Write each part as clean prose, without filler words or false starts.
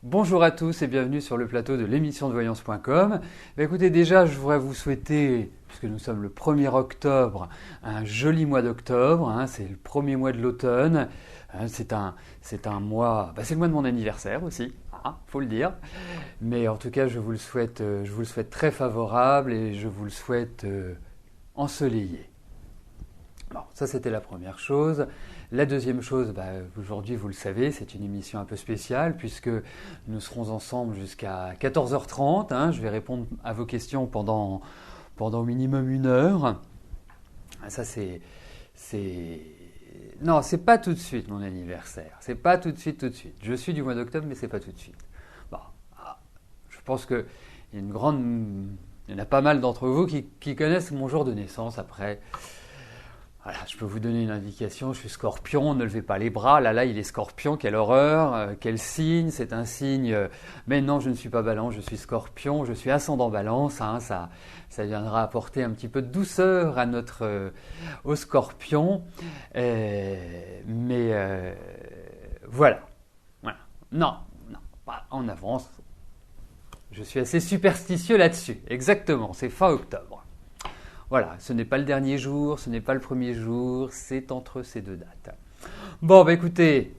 Bonjour à tous et bienvenue sur le plateau de l'émission de voyance.com. Écoutez, déjà, je voudrais vous souhaiter, puisque nous sommes le 1er octobre, un joli mois d'octobre. C'est le premier mois de l'automne. C'est un mois, c'est le mois de mon anniversaire aussi, faut le dire. Mais en tout cas, je vous le souhaite très favorable et je vous le souhaite ensoleillé. Bon, ça c'était la première chose. La deuxième chose, aujourd'hui vous le savez, c'est une émission un peu spéciale puisque nous serons ensemble jusqu'à 14h30. Je vais répondre à vos questions pendant au minimum 1 heure. Ça Non, c'est pas tout de suite mon anniversaire. C'est pas tout de suite. Je suis du mois d'octobre, mais c'est pas tout de suite. Bon, je pense que il y en a pas mal d'entre vous qui connaissent mon jour de naissance après. Voilà, je peux vous donner une indication, je suis scorpion, ne levez pas les bras, là il est scorpion, quelle horreur, quel signe, c'est un signe, mais non je ne suis pas balance, je suis scorpion, je suis ascendant balance, ça viendra apporter un petit peu de douceur à au scorpion, voilà, non, pas en avance, je suis assez superstitieux là-dessus, exactement, c'est fin octobre. Voilà, ce n'est pas le dernier jour, ce n'est pas le premier jour, c'est entre ces deux dates. Bon, écoutez,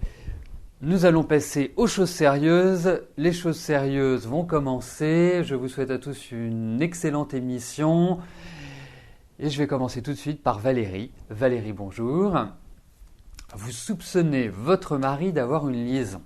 nous allons passer aux choses sérieuses. Les choses sérieuses vont commencer. Je vous souhaite à tous une excellente émission. Et je vais commencer tout de suite par Valérie. Valérie, bonjour. Vous soupçonnez votre mari d'avoir une liaison.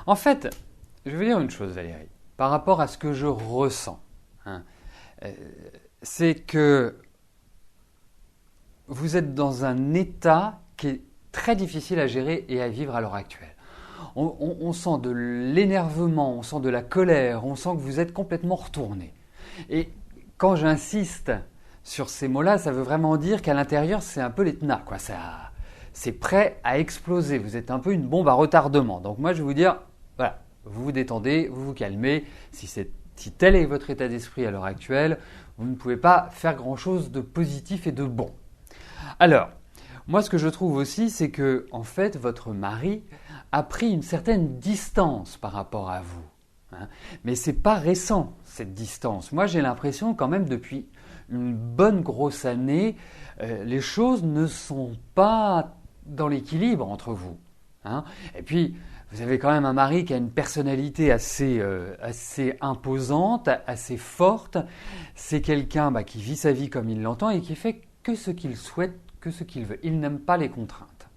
En fait, je vais vous dire une chose, Valérie, par rapport à ce que je ressens. C'est que vous êtes dans un état qui est très difficile à gérer et à vivre à l'heure actuelle. On sent de l'énervement, on sent de la colère, on sent que vous êtes complètement retourné. Et quand j'insiste sur ces mots-là, ça veut vraiment dire qu'à l'intérieur, c'est un peu l'Etna, quoi. C'est prêt à exploser. Vous êtes un peu une bombe à retardement. Donc moi, je vais vous dire, voilà, vous vous détendez, vous vous calmez. Si tel est votre état d'esprit à l'heure actuelle, vous ne pouvez pas faire grand-chose de positif et de bon. Alors, moi, ce que je trouve aussi, c'est que, en fait, votre mari a pris une certaine distance par rapport à vous. Mais ce n'est pas récent, cette distance. Moi, j'ai l'impression quand même depuis une bonne grosse année, les choses ne sont pas dans l'équilibre entre vous. Et puis, vous avez quand même un mari qui a une personnalité assez imposante, assez forte. C'est quelqu'un qui vit sa vie comme il l'entend et qui fait que ce qu'il souhaite, que ce qu'il veut. Il n'aime pas les contraintes.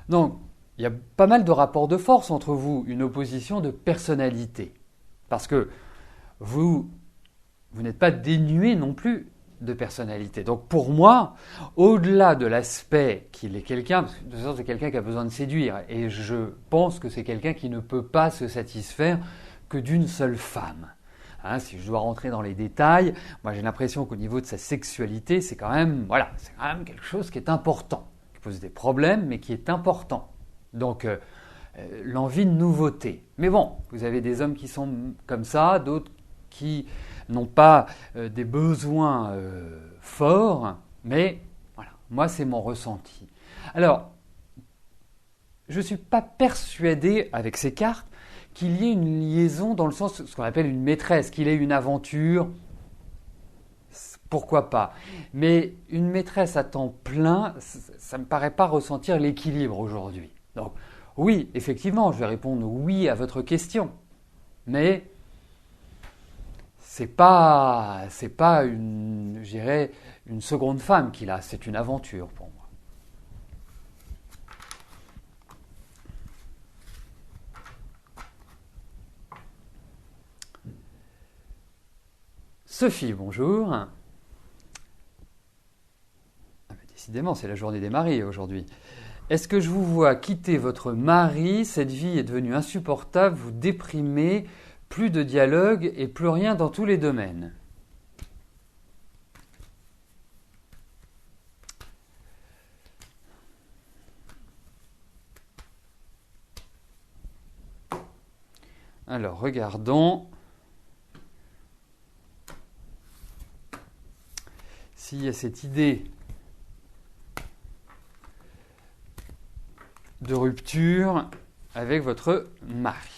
Donc, il y a pas mal de rapports de force entre vous, une opposition de personnalité. Parce que vous n'êtes pas dénué non plus de personnalité. Donc pour moi, au-delà de l'aspect qu'il est quelqu'un, parce que de toute façon c'est quelqu'un qui a besoin de séduire, et je pense que c'est quelqu'un qui ne peut pas se satisfaire que d'une seule femme. Si je dois rentrer dans les détails, moi j'ai l'impression qu'au niveau de sa sexualité, c'est quand même quelque chose qui est important, qui pose des problèmes, mais qui est important. Donc l'envie de nouveauté. Mais bon, vous avez des hommes qui sont comme ça, d'autres qui n'ont pas des besoins forts, mais voilà, moi c'est mon ressenti. Alors, je ne suis pas persuadé avec ces cartes qu'il y ait une liaison dans le sens, ce qu'on appelle une maîtresse, qu'il ait une aventure, pourquoi pas. Mais une maîtresse à temps plein, ça ne me paraît pas ressentir l'équilibre aujourd'hui. Donc oui, effectivement, je vais répondre oui à votre question, mais c'est pas une seconde femme qu'il a, c'est une aventure pour moi. Sophie, bonjour. Décidément, c'est la journée des maris aujourd'hui. est-ce que je vous vois quitter votre mari? Cette vie est devenue insupportable, vous déprimez, plus de dialogue et plus rien dans tous les domaines. Alors, regardons s'il y a cette idée de rupture avec votre mari.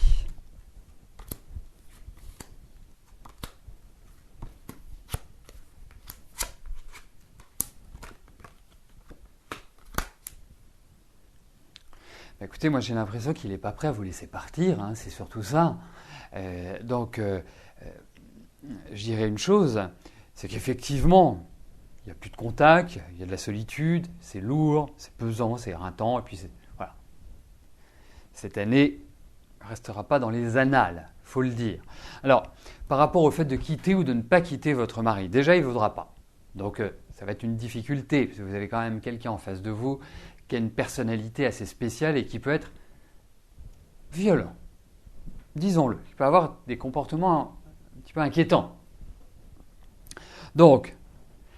Écoutez, moi j'ai l'impression qu'il n'est pas prêt à vous laisser partir, hein, c'est surtout ça. Donc, je dirais une chose, c'est qu'effectivement, il n'y a plus de contact, il y a de la solitude, c'est lourd, c'est pesant, c'est éreintant, et puis voilà. Cette année ne restera pas dans les annales, il faut le dire. Alors, par rapport au fait de quitter ou de ne pas quitter votre mari, déjà il ne voudra pas. Donc, ça va être une difficulté, parce que vous avez quand même quelqu'un en face de vous qui a une personnalité assez spéciale et qui peut être violent. Disons-le, il peut avoir des comportements un petit peu inquiétants. Donc,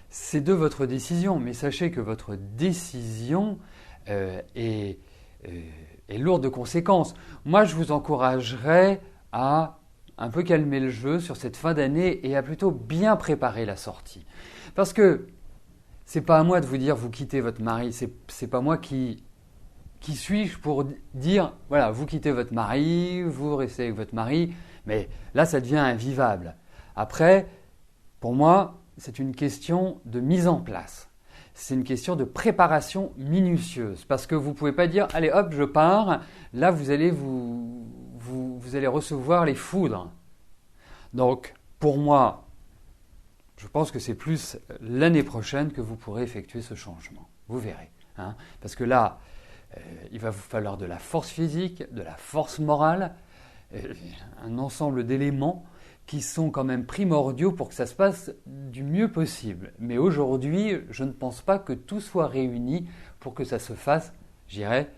c'est de votre décision, mais sachez que votre décision est lourde de conséquences. Moi, je vous encouragerais à un peu calmer le jeu sur cette fin d'année et à plutôt bien préparer la sortie. Parce que c'est pas à moi de vous dire vous quittez votre mari, c'est pas moi qui suis-je pour dire voilà, vous quittez votre mari, vous restez avec votre mari, mais là ça devient invivable. Après, pour moi, c'est une question de mise en place. C'est une question de préparation minutieuse parce que vous ne pouvez pas dire allez hop, je pars, là vous allez vous allez recevoir les foudres. Donc, pour moi, je pense que c'est plus l'année prochaine que vous pourrez effectuer ce changement. Vous verrez. Hein, parce que là, il va vous falloir de la force physique, de la force morale, un ensemble d'éléments qui sont quand même primordiaux pour que ça se passe du mieux possible. Mais aujourd'hui, je ne pense pas que tout soit réuni pour que ça se fasse, je dirais,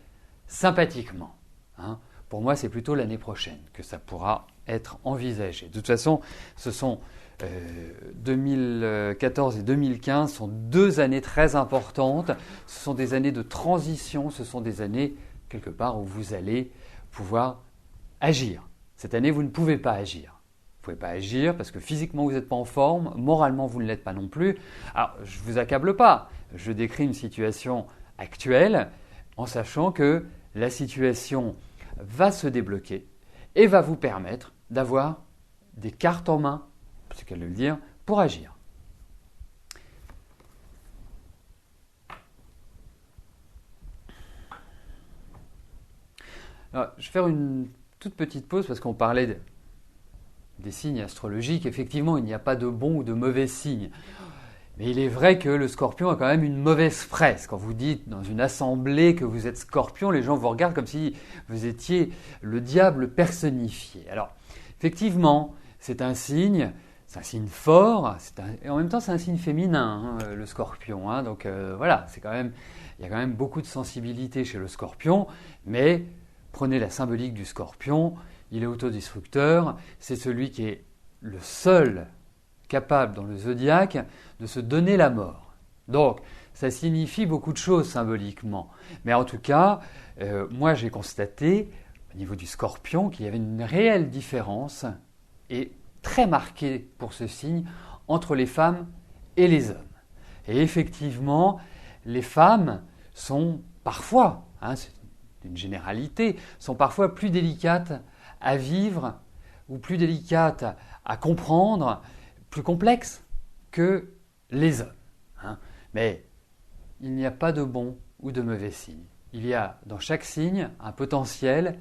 sympathiquement. Hein. Pour moi, c'est plutôt l'année prochaine que ça pourra être envisagé. De toute façon, ce sont 2014 et 2015 sont 2 années très importantes. Ce sont des années de transition, ce sont des années, quelque part, où vous allez pouvoir agir. Cette année, vous ne pouvez pas agir. Vous ne pouvez pas agir parce que physiquement, vous n'êtes pas en forme, moralement, vous ne l'êtes pas non plus. Alors, je ne vous accable pas. Je décris une situation actuelle en sachant que la situation va se débloquer et va vous permettre d'avoir des cartes en main, c'est qu'elle veut le dire, pour agir. Alors, je vais faire une toute petite pause parce qu'on parlait des signes astrologiques. Effectivement, il n'y a pas de bons ou de mauvais signes. Mais il est vrai que le scorpion a quand même une mauvaise presse. Quand vous dites dans une assemblée que vous êtes scorpion, les gens vous regardent comme si vous étiez le diable personnifié. Alors, effectivement, c'est un signe fort, et en même temps c'est un signe féminin, hein, le scorpion. Hein, donc voilà, il y a quand même beaucoup de sensibilité chez le scorpion, mais prenez la symbolique du scorpion, il est autodestructeur, c'est celui qui est le seul capable dans le zodiaque de se donner la mort. Donc ça signifie beaucoup de choses symboliquement, mais en tout cas, moi j'ai constaté au niveau du scorpion qu'il y avait une réelle différence et très marquée pour ce signe entre les femmes et les hommes. Et effectivement, les femmes sont parfois, hein, c'est une généralité, sont parfois plus délicates à vivre ou plus délicates à comprendre, plus complexes que les hommes. Hein. Mais il n'y a pas de bon ou de mauvais signe. Il y a dans chaque signe un potentiel,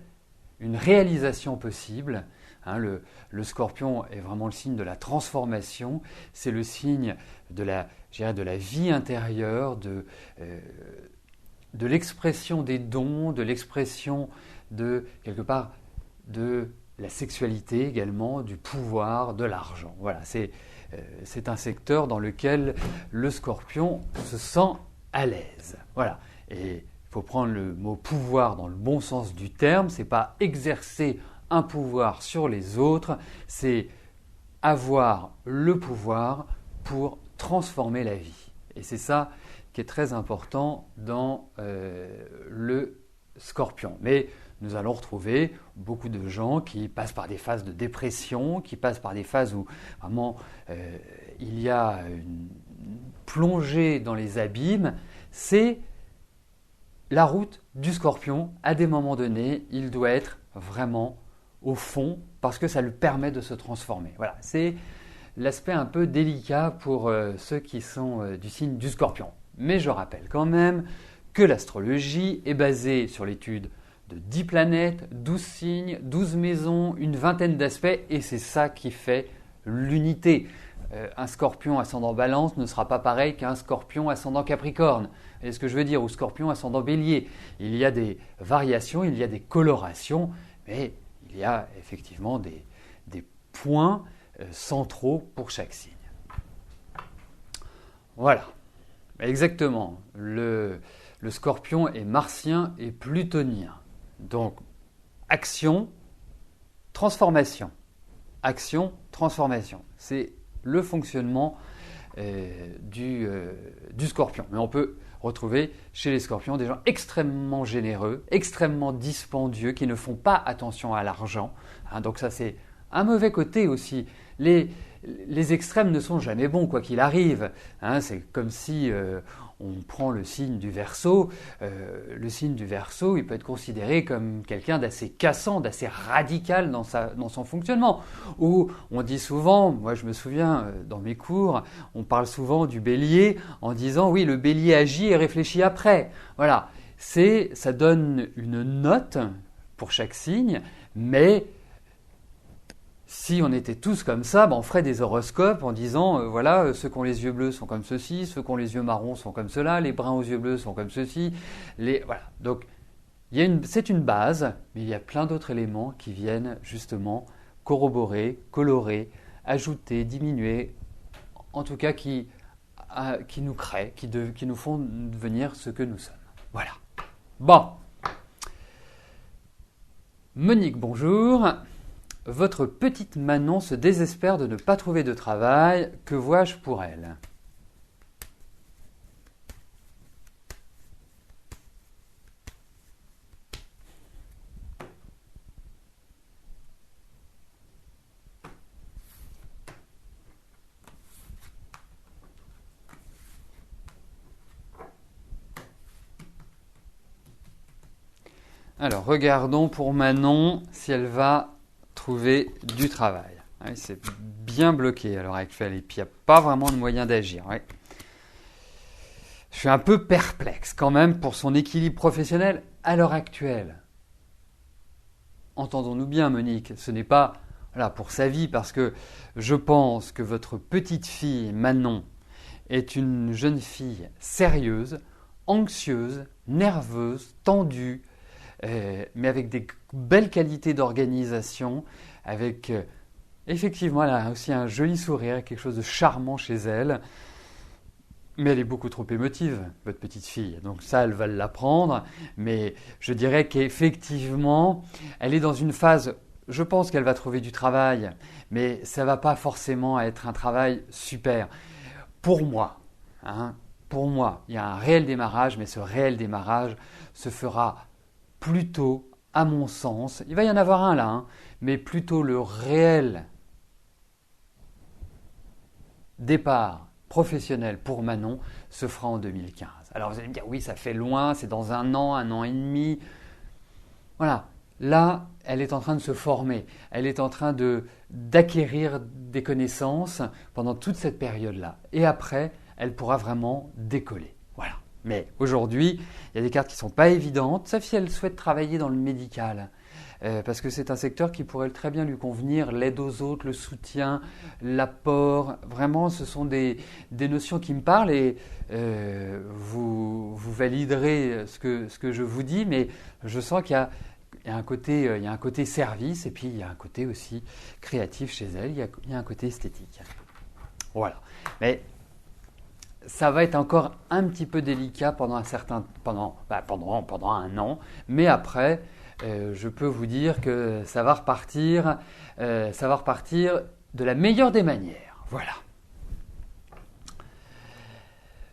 une réalisation possible. Hein, le scorpion est vraiment le signe de la transformation, c'est le signe de la vie intérieure, de l'expression des dons, de l'expression de, quelque part, de la sexualité également, du pouvoir, de l'argent. Voilà, c'est un secteur dans lequel le scorpion se sent à l'aise. Voilà. Et faut prendre le mot pouvoir dans le bon sens du terme. C'est pas exercer un pouvoir sur les autres, c'est avoir le pouvoir pour transformer la vie. Et c'est ça qui est très important dans le Scorpion. Mais nous allons retrouver beaucoup de gens qui passent par des phases de dépression, qui passent par des phases où vraiment il y a une plongée dans les abîmes. C'est la route du Scorpion. À des moments donnés, il doit être vraiment au fond parce que ça lui permet de se transformer. Voilà, c'est l'aspect un peu délicat pour ceux qui sont du signe du Scorpion. Mais je rappelle quand même que l'astrologie est basée sur l'étude de 10 planètes, 12 signes, 12 maisons, une vingtaine d'aspects, et c'est ça qui fait l'unité. Un Scorpion ascendant Balance ne sera pas pareil qu'un Scorpion ascendant Capricorne. Vous voyez ce que je veux dire? Ou Scorpion ascendant Bélier. Il y a des variations, il y a des colorations, mais il y a effectivement des points centraux pour chaque signe. Voilà, exactement. Le Scorpion est martien et plutonien. Donc, action, transformation. Action, transformation. C'est le fonctionnement du Scorpion. Mais on peut retrouver chez les Scorpions des gens extrêmement généreux, extrêmement dispendieux, qui ne font pas attention à l'argent. Donc ça, c'est un mauvais côté aussi. Les extrêmes ne sont jamais bons, quoi qu'il arrive. C'est comme si on prend le signe du Verseau. Le signe du Verseau, il peut être considéré comme quelqu'un d'assez cassant, d'assez radical dans son fonctionnement. Ou on dit souvent, moi je me souviens dans mes cours, on parle souvent du Bélier en disant oui, le Bélier agit et réfléchit après. Voilà, ça donne une note pour chaque signe, mais si on était tous comme ça, on ferait des horoscopes en disant voilà, ceux qui ont les yeux bleus sont comme ceci, ceux qui ont les yeux marrons sont comme cela, les bruns aux yeux bleus sont comme ceci. Voilà. Donc, c'est une base, mais il y a plein d'autres éléments qui viennent justement corroborer, colorer, ajouter, diminuer, en tout cas qui nous créent, qui nous font devenir ce que nous sommes. Voilà. Bon. Monique, bonjour. Votre petite Manon se désespère de ne pas trouver de travail. Que vois-je pour elle? Alors, regardons pour Manon si elle va trouver du travail. Oui, c'est bien bloqué à l'heure actuelle et puis il n'y a pas vraiment de moyen d'agir. Oui. Je suis un peu perplexe quand même pour son équilibre professionnel à l'heure actuelle. Entendons-nous bien, Monique, ce n'est pas pour sa vie, parce que je pense que votre petite fille Manon est une jeune fille sérieuse, anxieuse, nerveuse, tendue, mais avec des belles qualités d'organisation, avec effectivement, elle a aussi un joli sourire, quelque chose de charmant chez elle, mais elle est beaucoup trop émotive, votre petite fille. Donc ça, elle va l'apprendre, mais je dirais qu'effectivement, elle est dans une phase, je pense qu'elle va trouver du travail, mais ça ne va pas forcément être un travail super. Pour moi, il y a un réel démarrage, mais ce réel démarrage se fera plutôt, à mon sens, il va y en avoir un là, mais plutôt le réel départ professionnel pour Manon se fera en 2015. Alors vous allez me dire, oui, ça fait loin, c'est dans un an et demi. Voilà, là, elle est en train de se former, elle est en train d'acquérir des connaissances pendant toute cette période-là. Et après, elle pourra vraiment décoller. Voilà. Mais aujourd'hui, il y a des cartes qui ne sont pas évidentes, sauf si elle souhaite travailler dans le médical. Parce que c'est un secteur qui pourrait très bien lui convenir, l'aide aux autres, le soutien, l'apport. Vraiment, ce sont des notions qui me parlent et vous validerez ce que je vous dis, mais je sens qu'il y a un côté service et puis il y a un côté aussi créatif chez elle, il y a un côté esthétique. Voilà. Mais ça va être encore un petit peu délicat pendant un an, mais après, je peux vous dire que ça va repartir de la meilleure des manières. Voilà.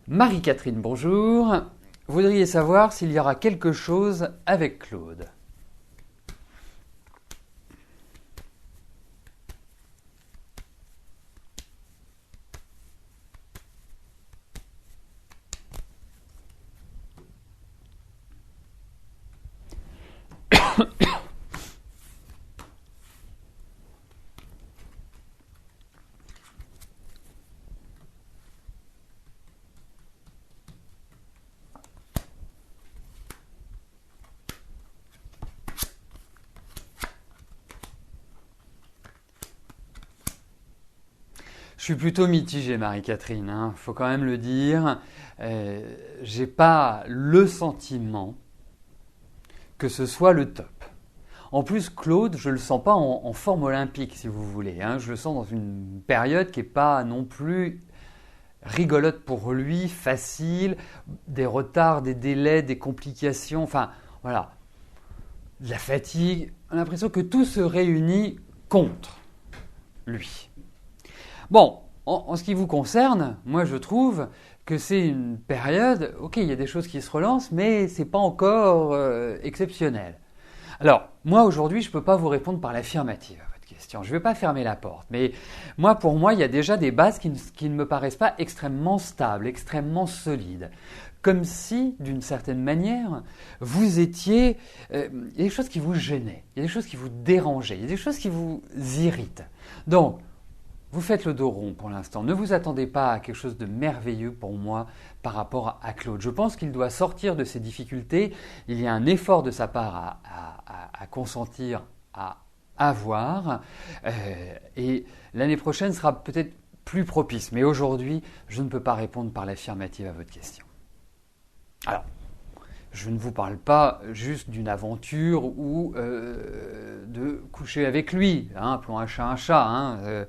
Marie-Catherine, bonjour. Voudriez savoir s'il y aura quelque chose avec Claude. Je suis plutôt mitigé, Marie-Catherine, hein, faut quand même le dire. J'ai pas le sentiment que ce soit le top. En plus, Claude, je le sens pas en forme olympique, si vous voulez, hein. Je le sens dans une période qui est pas non plus rigolote pour lui, facile, des retards, des délais, des complications, enfin voilà, de la fatigue. On a l'impression que tout se réunit contre lui. Bon, en ce qui vous concerne, moi je trouve que c'est une période, ok, il y a des choses qui se relancent, mais c'est pas encore exceptionnel. Alors, moi aujourd'hui, je ne peux pas vous répondre par l'affirmative à votre question. Je ne vais pas fermer la porte, mais pour moi, il y a déjà des bases qui ne me paraissent pas extrêmement stables, extrêmement solides. Comme si, d'une certaine manière, vous étiez... il y a des choses qui vous gênaient, il y a des choses qui vous dérangeaient, il y a des choses qui vous irritent. Donc, vous faites le dos rond pour l'instant. Ne vous attendez pas à quelque chose de merveilleux pour moi par rapport à Claude. Je pense qu'il doit sortir de ses difficultés. Il y a un effort de sa part à consentir, à avoir. Et l'année prochaine sera peut-être plus propice. Mais aujourd'hui, je ne peux pas répondre par l'affirmative à votre question. Alors, je ne vous parle pas juste d'une aventure ou de coucher avec lui. Hein, appelons un chat un chat. Hein,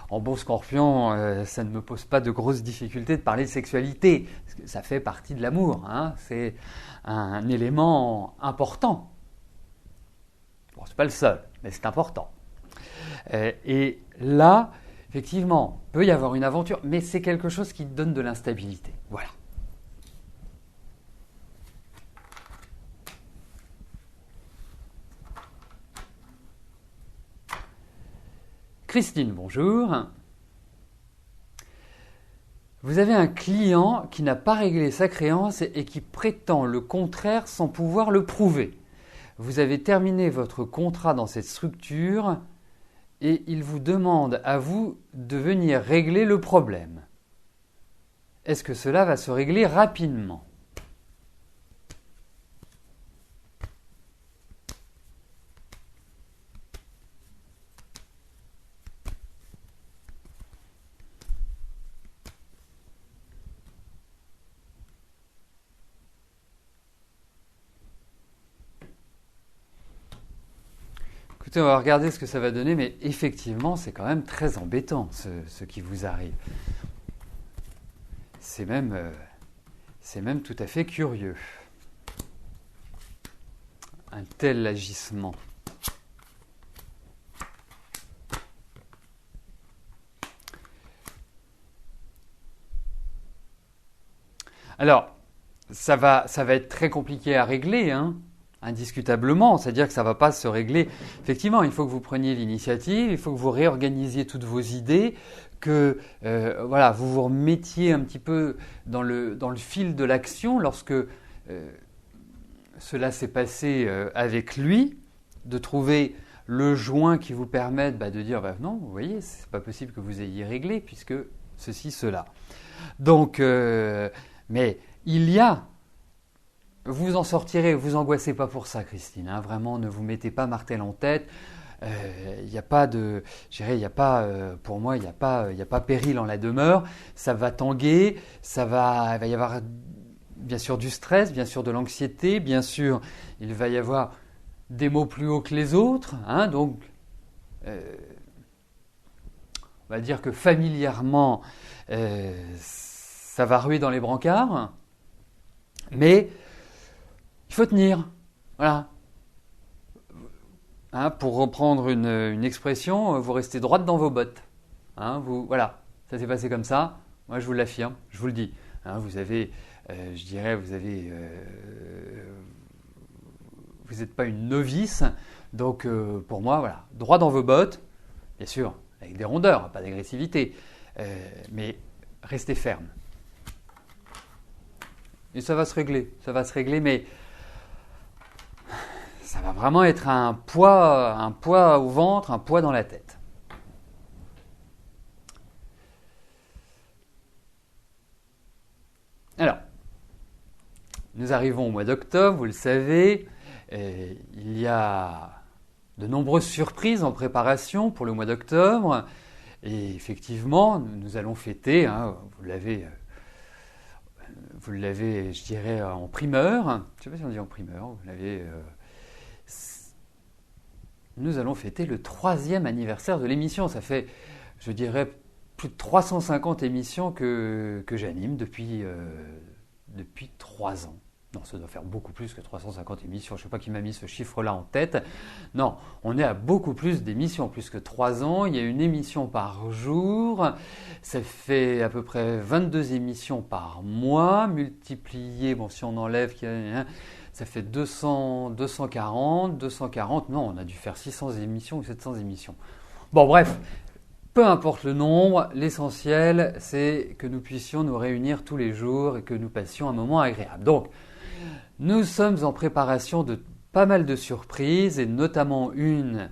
en bon scorpion, ça ne me pose pas de grosses difficultés de parler de sexualité. Parce que ça fait partie de l'amour. Hein, c'est un élément important. Bon, c'est pas le seul, mais c'est important. Et là, effectivement, peut y avoir une aventure, mais c'est quelque chose qui donne de l'instabilité. Voilà. Christine, bonjour. Vous avez un client qui n'a pas réglé sa créance et qui prétend le contraire sans pouvoir le prouver. Vous avez terminé votre contrat dans cette structure et il vous demande à vous de venir régler le problème. Est-ce que cela va se régler rapidement ? Écoutez, on va regarder ce que ça va donner, mais effectivement, c'est quand même très embêtant ce qui vous arrive. C'est même tout à fait curieux. Un tel agissement. Alors, ça va être très compliqué à régler, hein, indiscutablement. C'est-à-dire que ça ne va pas se régler. Effectivement, il faut que vous preniez l'initiative, il faut que vous réorganisiez toutes vos idées, que vous vous remettiez un petit peu dans le fil de l'action lorsque cela s'est passé avec lui, de trouver le joint qui vous permette de dire non, vous voyez, c'est pas possible que vous ayez réglé puisque ceci, cela. Donc, mais il y a, vous en sortirez, vous angoissez pas pour ça, Christine. Hein, vraiment, ne vous mettez pas martel en tête. Il n'y a pas de, pour moi, il n'y a pas péril en la demeure. Ça va tanguer, il va y avoir bien sûr du stress, bien sûr de l'anxiété, bien sûr il va y avoir des mots plus hauts que les autres. Hein, donc, on va dire que familièrement, ça va ruer dans les brancards, mais il faut tenir. Voilà. Hein, pour reprendre une expression, vous restez droite dans vos bottes. Hein, voilà, ça s'est passé comme ça. Moi, je vous l'affirme, je vous le dis. Hein, vous avez, vous n'êtes pas une novice. Donc, pour moi, voilà, droit dans vos bottes, bien sûr, avec des rondeurs, pas d'agressivité, mais restez ferme. Et ça va se régler, mais ça va vraiment être un poids au ventre, un poids dans la tête. Alors, nous arrivons au mois d'octobre, vous le savez, il y a de nombreuses surprises en préparation pour le mois d'octobre, et effectivement, nous allons fêter, hein, vous l'avez, je dirais, en primeur, je ne sais pas si on dit en primeur, vous l'avez... nous allons fêter le 3e anniversaire de l'émission. Ça fait, je dirais, plus de 350 émissions que j'anime depuis 3 ans. Non, ça doit faire beaucoup plus que 350 émissions. Je ne sais pas qui m'a mis ce chiffre-là en tête. Non, on est à beaucoup plus d'émissions, plus que 3 ans. Il y a une émission par jour. Ça fait à peu près 22 émissions par mois, multiplié, bon, si on enlève... ça fait 240, non, on a dû faire 600 émissions ou 700 émissions. Bon, bref, peu importe le nombre, l'essentiel, c'est que nous puissions nous réunir tous les jours et que nous passions un moment agréable. Donc, nous sommes en préparation de pas mal de surprises et notamment une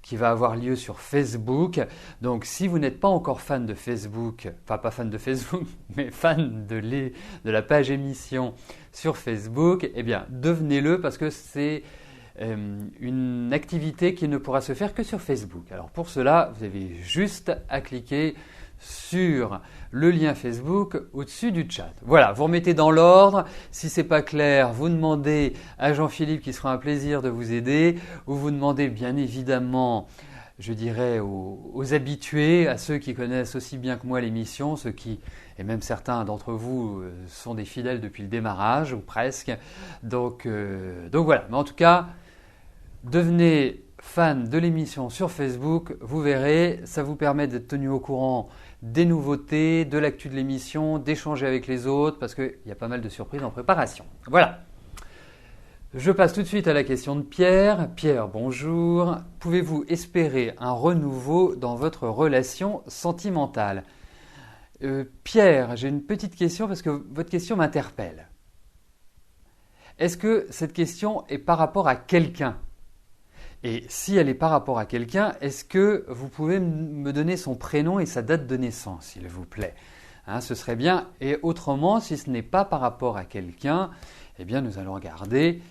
qui va avoir lieu sur Facebook. Donc, si vous n'êtes pas encore fan de Facebook, enfin pas fan de Facebook, mais fan de la page émission sur Facebook, eh bien, devenez-le parce que c'est une activité qui ne pourra se faire que sur Facebook. Alors, pour cela, vous avez juste à cliquer sur le lien Facebook au-dessus du chat. Voilà, vous remettez dans l'ordre. Si c'est pas clair, vous demandez à Jean-Philippe qui sera un plaisir de vous aider, ou vous demandez bien évidemment, je dirais, aux habitués, à ceux qui connaissent aussi bien que moi l'émission, ceux qui, et même certains d'entre vous, sont des fidèles depuis le démarrage, ou presque. Donc voilà, mais en tout cas, devenez fan de l'émission sur Facebook, vous verrez, ça vous permet d'être tenu au courant des nouveautés, de l'actu de l'émission, d'échanger avec les autres, parce qu'il y a pas mal de surprises en préparation. Voilà. Je passe tout de suite à la question de Pierre. Pierre, bonjour. Pouvez-vous espérer un renouveau dans votre relation sentimentale ? Pierre, j'ai une petite question parce que votre question m'interpelle. Est-ce que cette question est par rapport à quelqu'un ? Et si elle est par rapport à quelqu'un, est-ce que vous pouvez me donner son prénom et sa date de naissance, s'il vous plaît ? Hein, ce serait bien. Et autrement, si ce n'est pas par rapport à quelqu'un, eh bien, nous allons regarder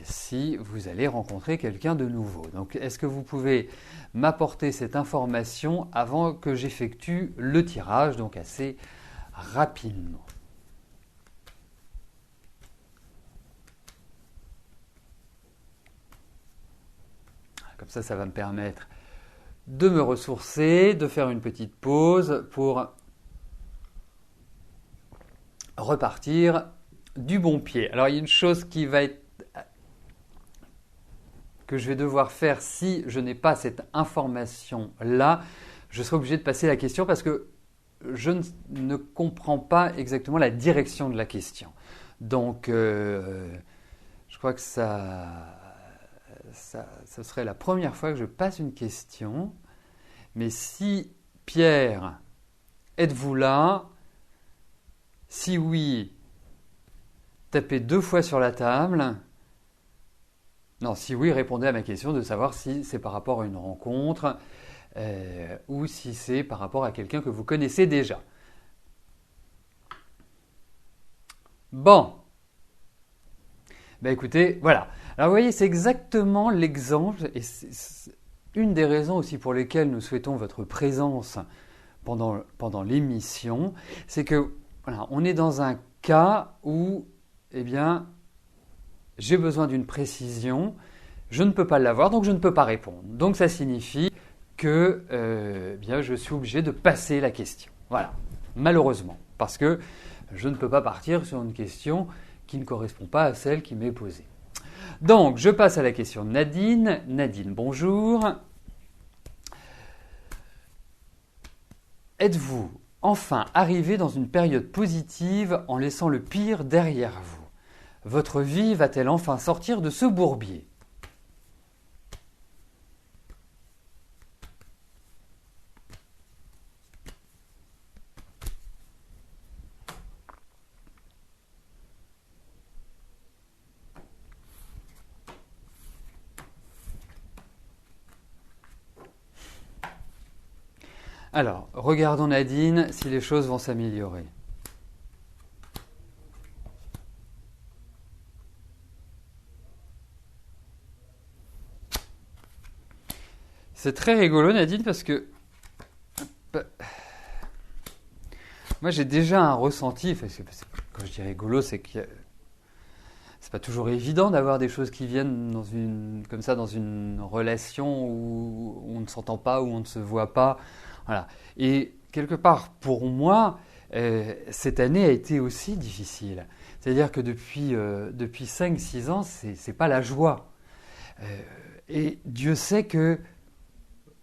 si vous allez rencontrer quelqu'un de nouveau. Donc, est-ce que vous pouvez m'apporter cette information avant que j'effectue le tirage, donc assez rapidement ? Comme ça va me permettre de me ressourcer, de faire une petite pause pour repartir du bon pied. Alors, il y a une chose que je vais devoir faire si je n'ai pas cette information-là. Je serai obligé de passer la question parce que je ne comprends pas exactement la direction de la question. Donc, je crois que ce serait la première fois que je passe une question. Mais si Pierre, êtes-vous là ? Si oui, tapez 2 fois sur la table. Non, si oui, répondez à ma question de savoir si c'est par rapport à une rencontre ou si c'est par rapport à quelqu'un que vous connaissez déjà. Bon. Ben écoutez, voilà. Alors vous voyez, c'est exactement l'exemple et c'est une des raisons aussi pour lesquelles nous souhaitons votre présence pendant l'émission, c'est que voilà, on est dans un cas où, eh bien, j'ai besoin d'une précision, je ne peux pas l'avoir, donc je ne peux pas répondre. Donc ça signifie que bien, je suis obligé de passer la question. Voilà, malheureusement. parce que je ne peux pas partir sur une question qui ne correspond pas à celle qui m'est posée. Donc, je passe à la question de Nadine. Nadine, bonjour. Êtes-vous enfin arrivé dans une période positive en laissant le pire derrière vous? Votre vie va-t-elle enfin sortir de ce bourbier? Alors, regardons Nadine si les choses vont s'améliorer. C'est très rigolo Nadine parce que moi j'ai déjà un ressenti, quand je dis rigolo c'est que c'est pas toujours évident d'avoir des choses qui viennent comme ça dans une relation où on ne s'entend pas, où on ne se voit pas. Voilà. Et quelque part, pour moi, cette année a été aussi difficile. C'est-à-dire que depuis 5-6 ans, c'est pas la joie. Et Dieu sait que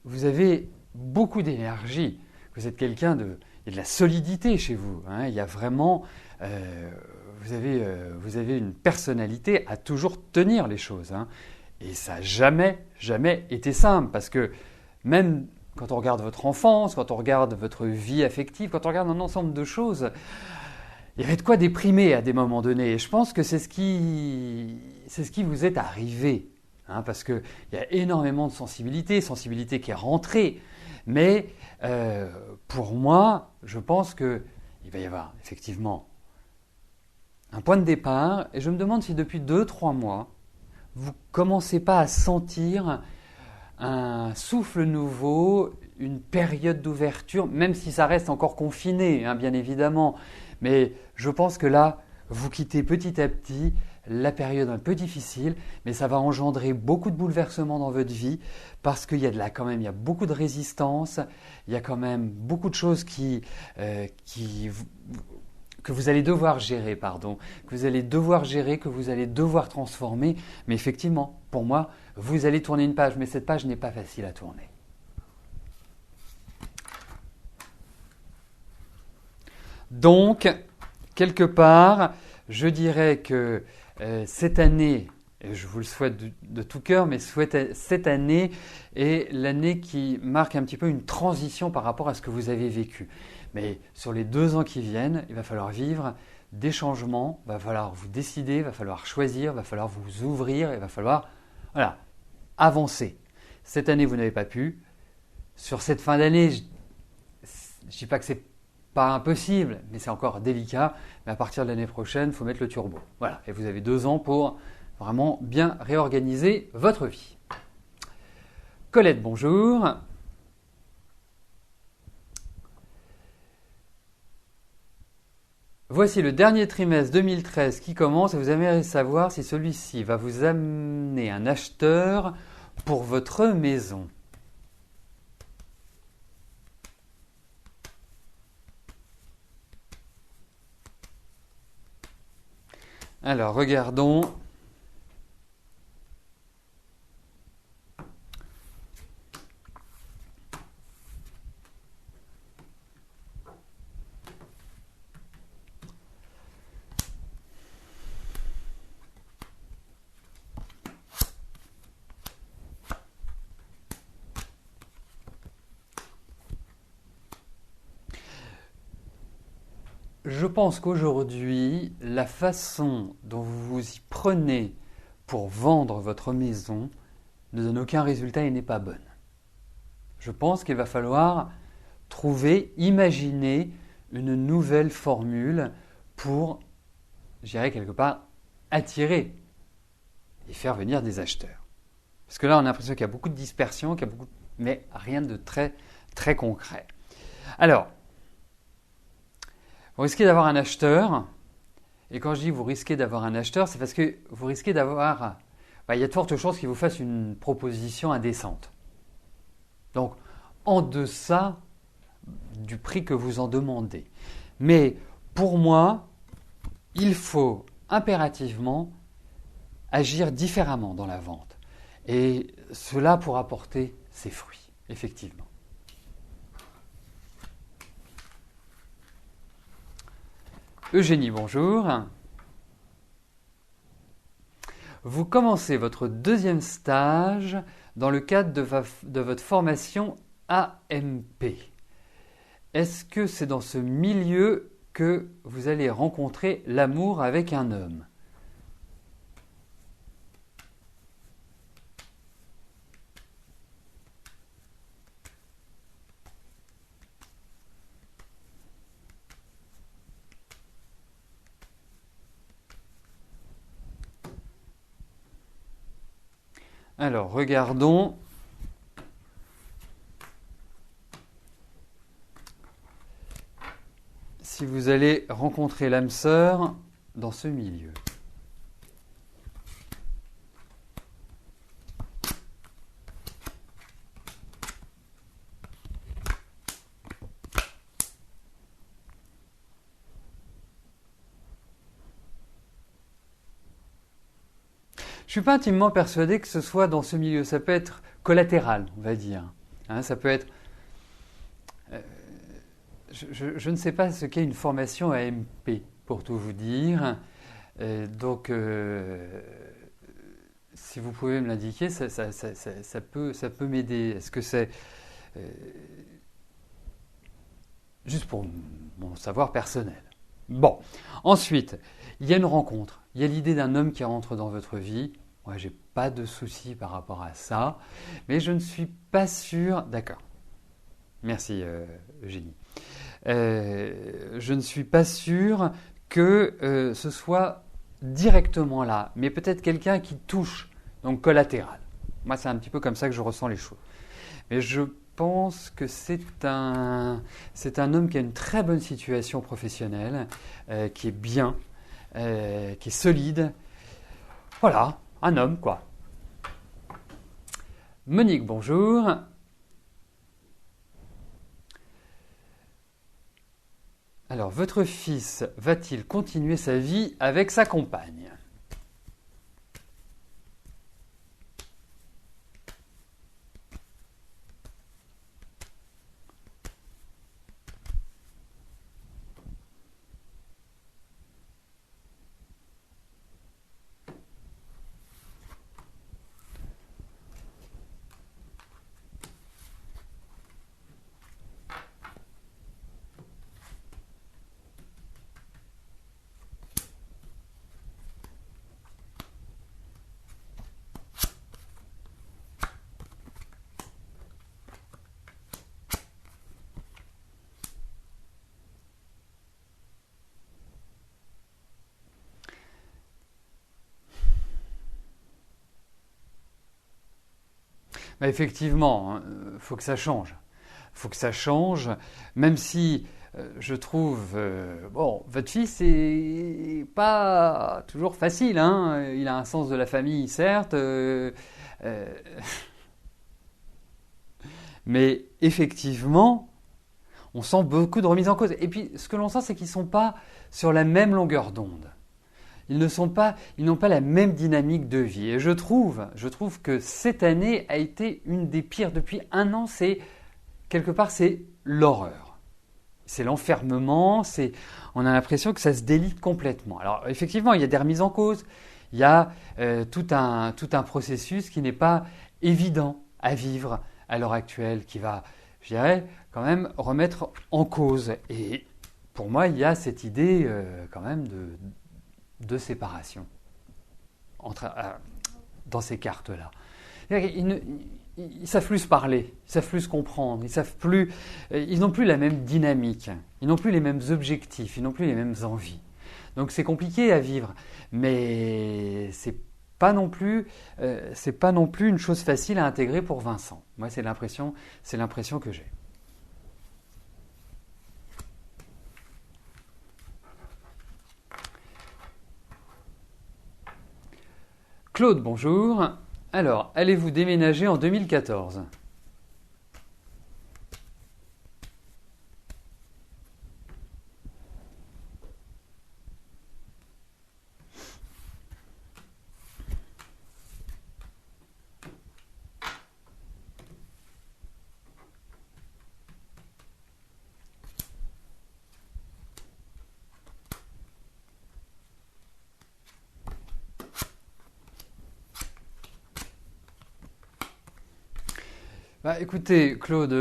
vous avez beaucoup d'énergie. Vous êtes quelqu'un il y a de la solidité chez vous. Hein. Il y a vraiment... vous avez une personnalité à toujours tenir les choses. Hein. Et ça n'a jamais été simple. Parce que même quand on regarde votre enfance, quand on regarde votre vie affective, quand on regarde un ensemble de choses, il y avait de quoi déprimer à des moments donnés. Et je pense que c'est ce qui vous est arrivé. Hein, parce qu'il y a énormément de sensibilité qui est rentrée. Mais pour moi, je pense qu'il va y avoir effectivement un point de départ. Et je me demande si depuis 2-3 mois, vous ne commencez pas à sentir un souffle nouveau, une période d'ouverture, même si ça reste encore confiné, hein, bien évidemment. Mais je pense que là, vous quittez petit à petit la période un peu difficile, mais ça va engendrer beaucoup de bouleversements dans votre vie parce qu'il y a quand même, il y a beaucoup de résistance, il y a quand même beaucoup de choses que vous allez devoir gérer, que vous allez devoir transformer. Mais effectivement, pour moi, vous allez tourner une page, mais cette page n'est pas facile à tourner. Donc, quelque part, je dirais que cette année, et je vous le souhaite de tout cœur, mais cette année est l'année qui marque un petit peu une transition par rapport à ce que vous avez vécu. Mais sur les 2 ans qui viennent, il va falloir vivre des changements, il va falloir vous décider, il va falloir choisir, il va falloir vous ouvrir, il va falloir avancer. Cette année, vous n'avez pas pu. Sur cette fin d'année, je ne dis pas que c'est pas impossible, mais c'est encore délicat. Mais à partir de l'année prochaine, il faut mettre le turbo. Voilà. Et vous avez 2 ans pour vraiment bien réorganiser votre vie. Colette, bonjour. Voici le dernier trimestre 2013 qui commence et vous aimeriez savoir si celui-ci va vous amener un acheteur pour votre maison. Alors, regardons. Je pense qu'aujourd'hui, la façon dont vous vous y prenez pour vendre votre maison ne donne aucun résultat et n'est pas bonne. Je pense qu'il va falloir imaginer une nouvelle formule pour, je dirais quelque part, attirer et faire venir des acheteurs. Parce que là, on a l'impression qu'il y a beaucoup de dispersion, mais rien de très, très concret. Alors, vous risquez d'avoir un acheteur, et quand je dis vous risquez d'avoir un acheteur, c'est parce que vous risquez d'avoir... il y a de fortes chances qu'il vous fasse une proposition indécente. Donc, en deçà du prix que vous en demandez. Mais pour moi, il faut impérativement agir différemment dans la vente. Et cela pourra porter ses fruits, effectivement. Eugénie, bonjour. Vous commencez votre deuxième stage dans le cadre de votre formation AMP. Est-ce que c'est dans ce milieu que vous allez rencontrer l'amour avec un homme ? Alors, regardons. Si vous allez rencontrer l'âme sœur dans ce milieu. Je ne suis pas intimement persuadé que ce soit dans ce milieu. Ça peut être collatéral, on va dire. Hein, ça peut être... Je ne sais pas ce qu'est une formation AMP, pour tout vous dire. Donc, si vous pouvez me l'indiquer, ça peut m'aider. Est-ce que c'est... juste pour mon savoir personnel. Bon, ensuite, il y a une rencontre. Il y a l'idée d'un homme qui rentre dans votre vie. Moi, j'ai pas de souci par rapport à ça, mais je ne suis pas sûr. D'accord. Merci, Eugénie. Je ne suis pas sûr que ce soit directement là, mais peut-être quelqu'un qui touche, donc collatéral. Moi, c'est un petit peu comme ça que je ressens les choses. Mais je pense que c'est un homme qui a une très bonne situation professionnelle, qui est bien, qui est solide. Voilà, un homme, quoi. Monique, bonjour. Alors, votre fils va-t-il continuer sa vie avec sa compagne ? Bah effectivement, il faut que ça change. Il faut que ça change, même si je trouve, bon, votre fils n'est pas toujours facile, hein. Il a un sens de la famille, certes, mais effectivement, on sent beaucoup de remise en cause. Et puis, ce que l'on sent, c'est qu'ils ne sont pas sur la même longueur d'onde. Ils n'ont pas la même dynamique de vie. Et je trouve que cette année a été une des pires depuis un an. Quelque part, c'est l'horreur. C'est l'enfermement. On a l'impression que ça se délite complètement. Alors, effectivement, il y a des remises en cause. Il y a tout un processus qui n'est pas évident à vivre à l'heure actuelle, qui va, je dirais, quand même remettre en cause. Et pour moi, il y a cette idée quand même de séparation dans ces cartes-là. Ils savent plus se parler, ils savent plus se comprendre, ils n'ont plus la même dynamique, ils n'ont plus les mêmes objectifs, ils n'ont plus les mêmes envies. Donc c'est compliqué à vivre, mais c'est pas non plus une chose facile à intégrer pour Vincent. Moi, c'est l'impression que j'ai. Claude, bonjour. Alors, allez-vous déménager en 2014 ? Bah, écoutez, Claude,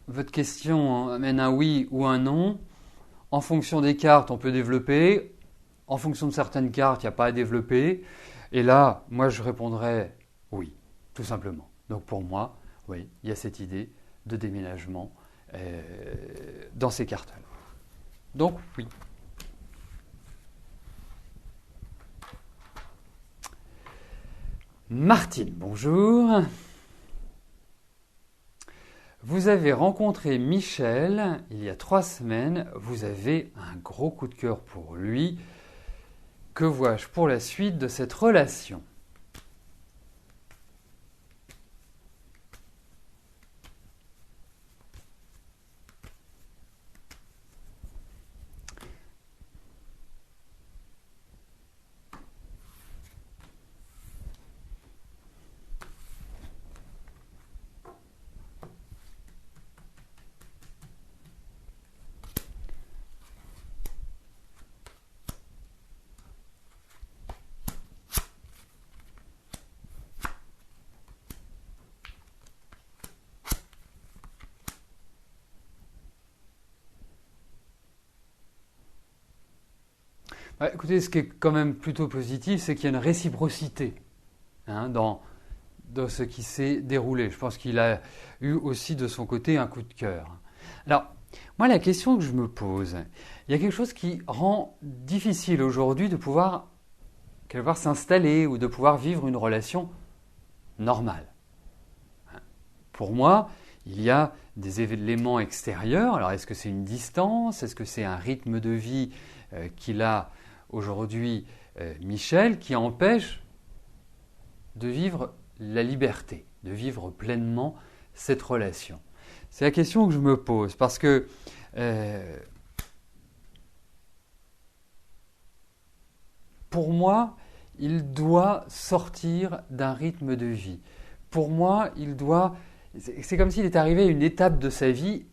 votre question amène un oui ou un non. En fonction des cartes, on peut développer. En fonction de certaines cartes, il n'y a pas à développer. Et là, moi, je répondrais oui, tout simplement. Donc pour moi, oui, il y a cette idée de déménagement dans ces cartes-là. Donc oui. Martine, bonjour. Vous avez rencontré Michel il y a 3 semaines. Vous avez un gros coup de cœur pour lui. Que vois-je pour la suite de cette relation ? Ouais, écoutez, ce qui est quand même plutôt positif, c'est qu'il y a une réciprocité dans ce qui s'est déroulé. Je pense qu'il a eu aussi de son côté un coup de cœur. Alors, moi, la question que je me pose, il y a quelque chose qui rend difficile aujourd'hui de pouvoir quelque part s'installer ou de pouvoir vivre une relation normale. Pour moi, il y a des éléments extérieurs. Alors, est-ce que c'est une distance? Est-ce que c'est un rythme de vie qu'il a aujourd'hui, Michel, qui empêche de vivre la liberté, de vivre pleinement cette relation? C'est la question que je me pose parce que pour moi, il doit sortir d'un rythme de vie. Pour moi, c'est comme s'il est arrivé à une étape de sa vie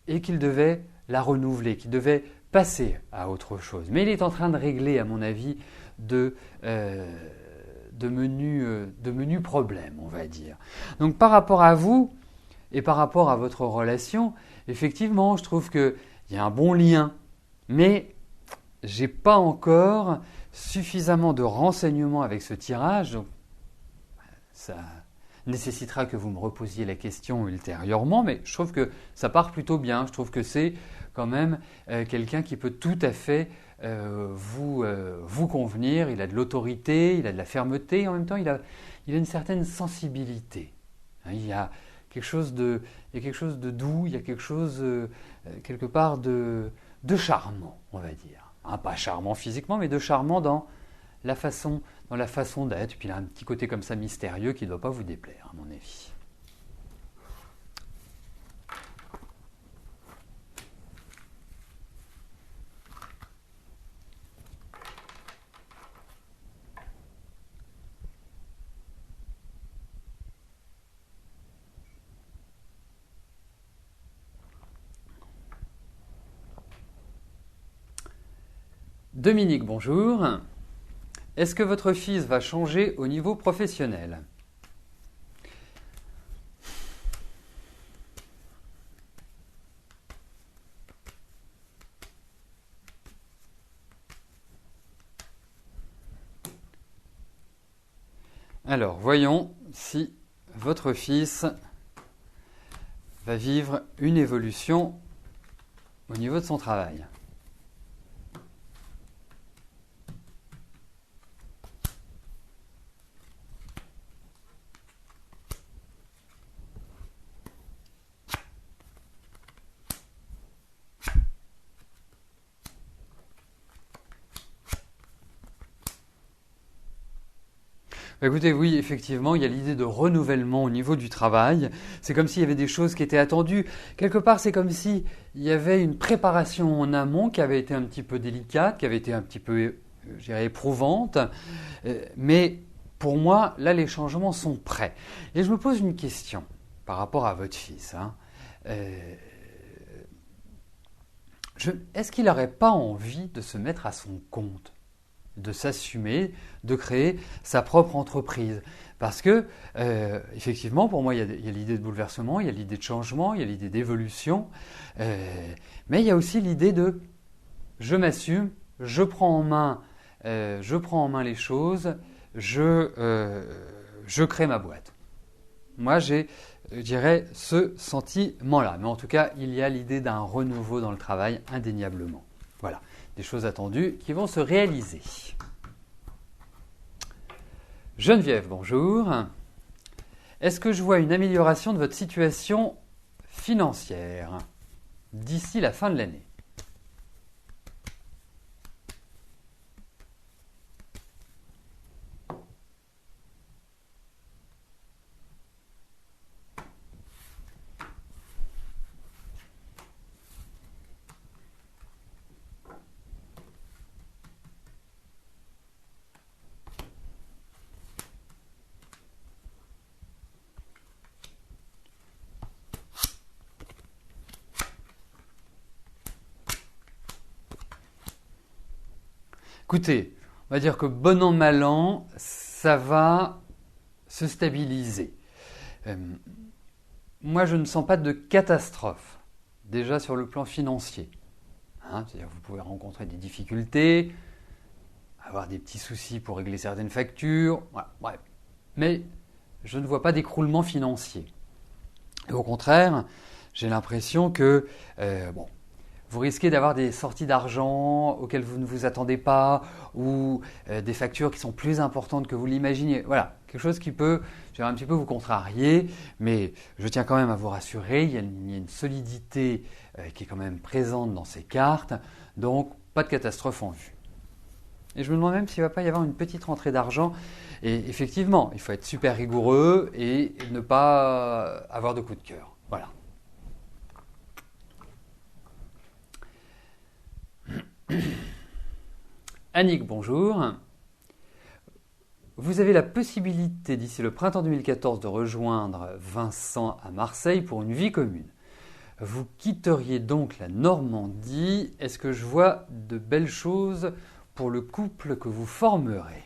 et qu'il devait la renouveler, qu'il devait passer à autre chose. Mais il est en train de régler, à mon avis, de menus problèmes, on va dire. Donc par rapport à vous et par rapport à votre relation, effectivement, je trouve qu'il y a un bon lien, mais je n'ai pas encore suffisamment de renseignements avec ce tirage, donc ça nécessitera que vous me reposiez la question ultérieurement, mais je trouve que ça part plutôt bien. Je trouve que c'est quand même quelqu'un qui peut tout à fait vous convenir. Il a de l'autorité, il a de la fermeté, et en même temps il a une certaine sensibilité. Il y a quelque chose de doux, il y a quelque chose quelque part de charmant, on va dire. Pas charmant physiquement, mais de charmant dans la façon d'être. Puis il a un petit côté comme ça mystérieux qui ne doit pas vous déplaire, à mon avis. Dominique, bonjour. Est-ce que votre fils va changer au niveau professionnel ? Alors, voyons si votre fils va vivre une évolution au niveau de son travail. Écoutez, oui, effectivement, il y a l'idée de renouvellement au niveau du travail. C'est comme s'il y avait des choses qui étaient attendues. Quelque part, c'est comme s'il y avait une préparation en amont qui avait été un petit peu délicate, qui avait été un petit peu, je dirais, éprouvante. Mais pour moi, là, les changements sont prêts. Et je me pose une question par rapport à votre fils. Est-ce qu'il n'aurait pas envie de se mettre à son compte ? De s'assumer, de créer sa propre entreprise. Parce que, effectivement, pour moi, il y a l'idée de bouleversement, il y a l'idée de changement, il y a l'idée d'évolution, mais il y a aussi l'idée de je m'assume, je prends en main les choses, je crée ma boîte. Moi, j'ai, je dirais, ce sentiment-là. Mais en tout cas, il y a l'idée d'un renouveau dans le travail, indéniablement. Voilà, des choses attendues qui vont se réaliser. Geneviève, bonjour. Est-ce que je vois une amélioration de votre situation financière d'ici la fin de l'année? Écoutez, on va dire que bon an, mal an, ça va se stabiliser. Moi, je ne sens pas de catastrophe, déjà sur le plan financier. C'est-à-dire que vous pouvez rencontrer des difficultés, avoir des petits soucis pour régler certaines factures, voilà, bref. Mais je ne vois pas d'écroulement financier. Et au contraire, j'ai l'impression que, vous risquez d'avoir des sorties d'argent auxquelles vous ne vous attendez pas ou des factures qui sont plus importantes que vous l'imaginiez. Voilà, quelque chose qui peut un petit peu vous contrarier, mais je tiens quand même à vous rassurer, il y a une solidité qui est quand même présente dans ces cartes, donc pas de catastrophe en vue. Et je me demande même s'il ne va pas y avoir une petite rentrée d'argent. Et effectivement, il faut être super rigoureux et ne pas avoir de coup de cœur. Voilà. Annick, bonjour. Vous avez la possibilité d'ici le printemps 2014 de rejoindre Vincent à Marseille pour une vie commune. Vous quitteriez donc la Normandie. Est-ce que je vois de belles choses pour le couple que vous formerez ?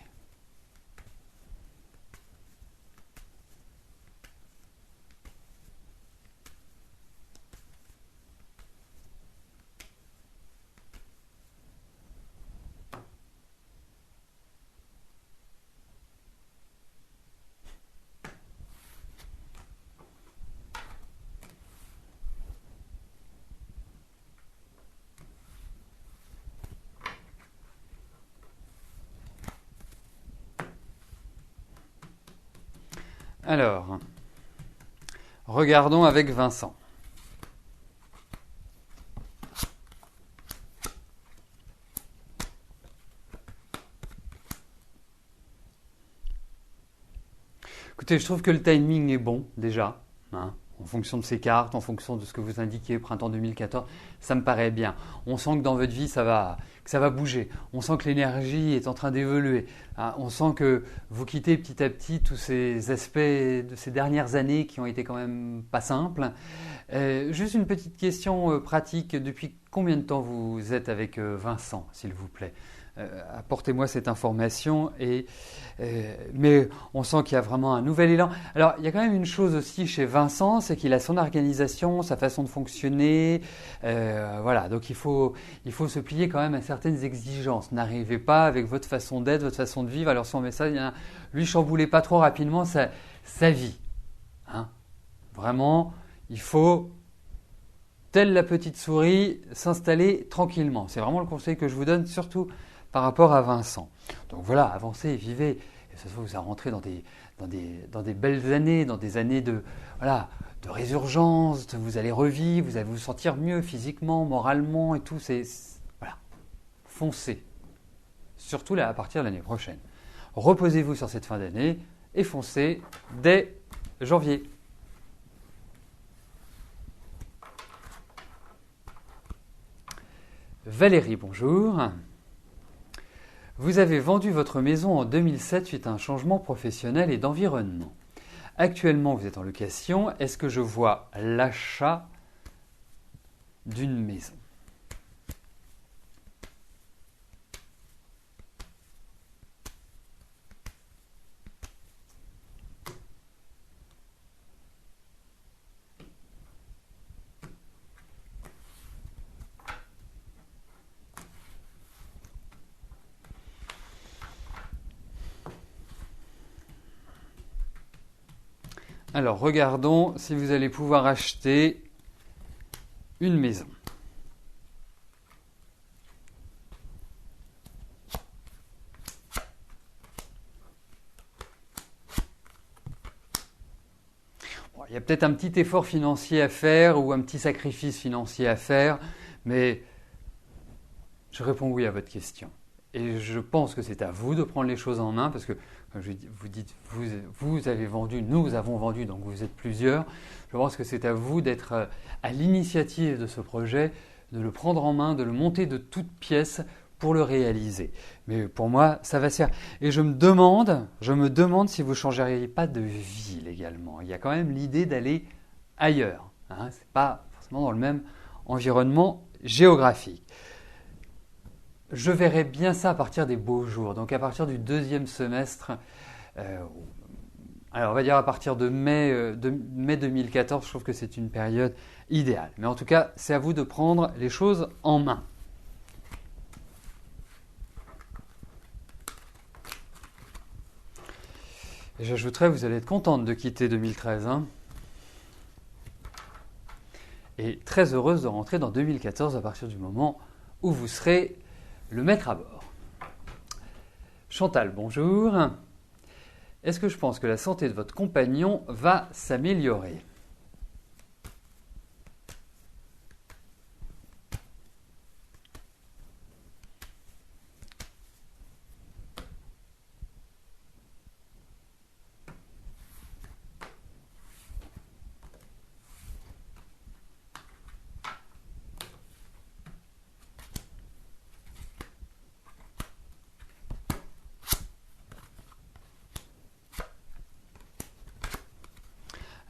Alors, regardons avec Vincent. Écoutez, je trouve que le timing est bon déjà, en fonction de ces cartes, en fonction de ce que vous indiquez, printemps 2014, ça me paraît bien. On sent que dans votre vie, que ça va bouger. On sent que l'énergie est en train d'évoluer. On sent que vous quittez petit à petit tous ces aspects de ces dernières années qui ont été quand même pas simples. Juste une petite question pratique. Depuis combien de temps vous êtes avec Vincent, s'il vous plaît ? Apportez-moi cette information. Mais on sent qu'il y a vraiment un nouvel élan. Alors, il y a quand même une chose aussi chez Vincent, c'est qu'il a son organisation, sa façon de fonctionner. Voilà, donc il faut se plier quand même à certaines exigences. N'arrivez pas avec votre façon d'être, votre façon de vivre. Alors, son message, lui, chamboulez pas trop rapidement sa vie. Vraiment, il faut, telle la petite souris, s'installer tranquillement. C'est vraiment le conseil que je vous donne, surtout par rapport à Vincent. Donc voilà, avancez, vivez. Et ça se voit, vous allez rentrer dans des belles années, dans des années de résurgence, vous allez revivre, vous allez vous sentir mieux physiquement, moralement et tout. Voilà, foncez. Surtout là, à partir de l'année prochaine. Reposez-vous sur cette fin d'année et foncez dès janvier. Valérie, bonjour. Vous avez vendu votre maison en 2007 suite à un changement professionnel et d'environnement. Actuellement, vous êtes en location. Est-ce que je vois l'achat d'une maison ? Alors, regardons si vous allez pouvoir acheter une maison. Bon, il y a peut-être un petit effort financier à faire ou un petit sacrifice financier à faire, mais je réponds oui à votre question. Et je pense que c'est à vous de prendre les choses en main parce que, comme vous dites, vous avez vendu, nous avons vendu, donc vous êtes plusieurs. Je pense que c'est à vous d'être à l'initiative de ce projet, de le prendre en main, de le monter de toutes pièces pour le réaliser. Mais pour moi, ça va se faire. Et je me demande si vous ne changeriez pas de ville également. Il y a quand même l'idée d'aller ailleurs. Ce n'est pas forcément dans le même environnement géographique. Je verrai bien ça à partir des beaux jours, donc à partir du deuxième semestre, alors on va dire à partir de mai 2014, je trouve que c'est une période idéale. Mais en tout cas, c'est à vous de prendre les choses en main. Et j'ajouterais, vous allez être contente de quitter 2013, hein, et très heureuse de rentrer dans 2014 à partir du moment où vous serez le maître à bord. Chantal, bonjour. Est-ce que je pense que la santé de votre compagnon va s'améliorer ?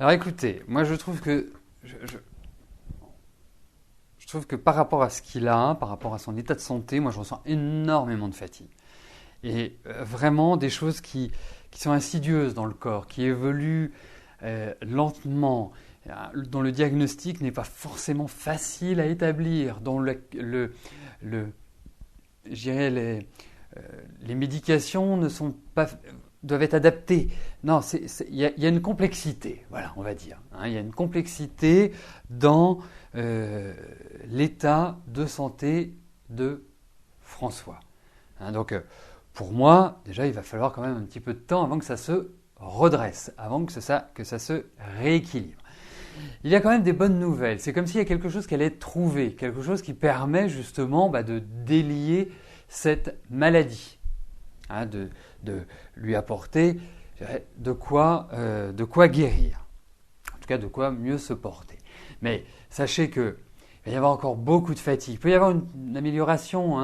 Alors écoutez, moi je trouve que par rapport à ce qu'il a, par rapport à son état de santé, moi je ressens énormément de fatigue. Et vraiment des choses qui sont insidieuses dans le corps, qui évoluent lentement, dont le diagnostic n'est pas forcément facile à établir, dont je dirais les médications ne sont pas doivent être adaptées. Non, il y a une complexité, voilà, on va dire. Il y a une complexité dans l'état de santé de François. Donc, pour moi, déjà, il va falloir quand même un petit peu de temps avant que ça se redresse, avant que ça se rééquilibre. Il y a quand même des bonnes nouvelles. C'est comme s'il y a quelque chose qui allait être trouvé, quelque chose qui permet justement de délier cette maladie, de lui apporter de quoi guérir, en tout cas de quoi mieux se porter. Mais sachez qu'il va y avoir encore beaucoup de fatigue. Il peut y avoir une amélioration,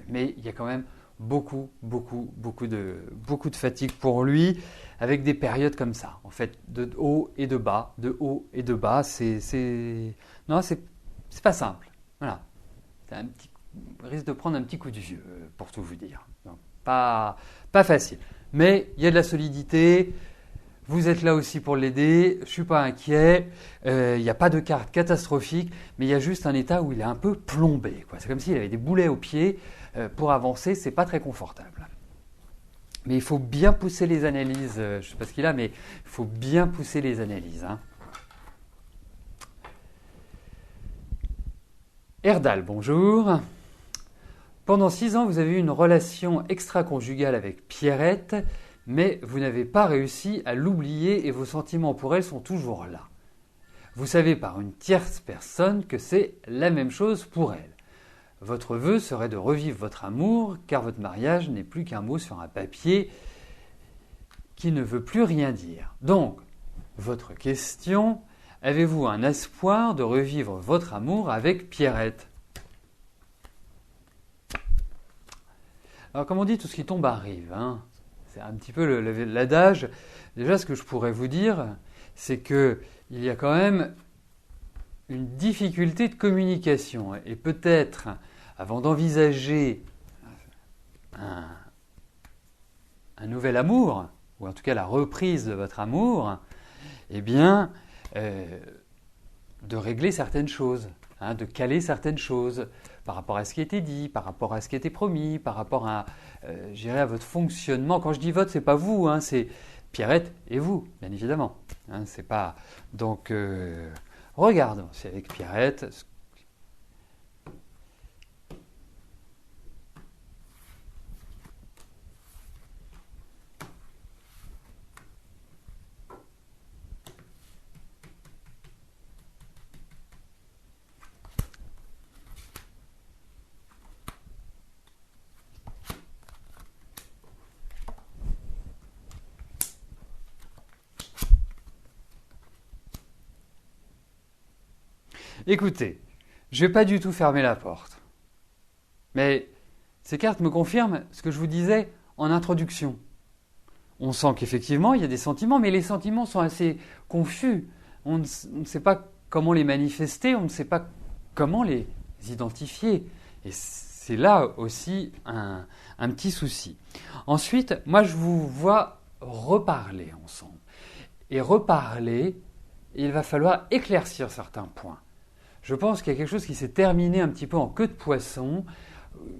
mais il y a quand même beaucoup de fatigue pour lui, avec des périodes comme ça, en fait, de haut et de bas, c'est pas simple. Voilà, risque de prendre un petit coup de vieux, pour tout vous dire. Donc, pas facile. Mais il y a de la solidité. Vous êtes là aussi pour l'aider. Je ne suis pas inquiet. Il n'y a pas de carte catastrophique, mais il y a juste un état où il est un peu plombé, quoi. C'est comme s'il avait des boulets aux pieds. Pour avancer, c'est pas très confortable. Mais il faut bien pousser les analyses. Je ne sais pas ce qu'il a, mais il faut bien pousser les analyses. Erdal, bonjour. Pendant 6 ans, vous avez eu une relation extra-conjugale avec Pierrette, mais vous n'avez pas réussi à l'oublier et vos sentiments pour elle sont toujours là. Vous savez par une tierce personne que c'est la même chose pour elle. Votre vœu serait de revivre votre amour, car votre mariage n'est plus qu'un mot sur un papier qui ne veut plus rien dire. Donc, votre question, avez-vous un espoir de revivre votre amour avec Pierrette ? Alors, comme on dit, tout ce qui tombe arrive. C'est un petit peu l'adage. Déjà, ce que je pourrais vous dire, c'est qu'il y a quand même une difficulté de communication. Et peut-être, avant d'envisager un nouvel amour, ou en tout cas la reprise de votre amour, eh bien, de régler certaines choses, de caler certaines choses par rapport à ce qui était dit, par rapport à ce qui était promis, par rapport à, à votre fonctionnement. Quand je dis votre, c'est pas vous, c'est Pierrette et vous, bien évidemment. Hein, c'est pas... Donc, regardons, c'est avec Pierrette. Écoutez, je ne vais pas du tout fermer la porte. Mais ces cartes me confirment ce que je vous disais en introduction. On sent qu'effectivement, il y a des sentiments, mais les sentiments sont assez confus. On ne sait pas comment les manifester, on ne sait pas comment les identifier. Et c'est là aussi un petit souci. Ensuite, moi, je vous vois reparler ensemble. Et reparler, il va falloir éclaircir certains points. Je pense qu'il y a quelque chose qui s'est terminé un petit peu en queue de poisson,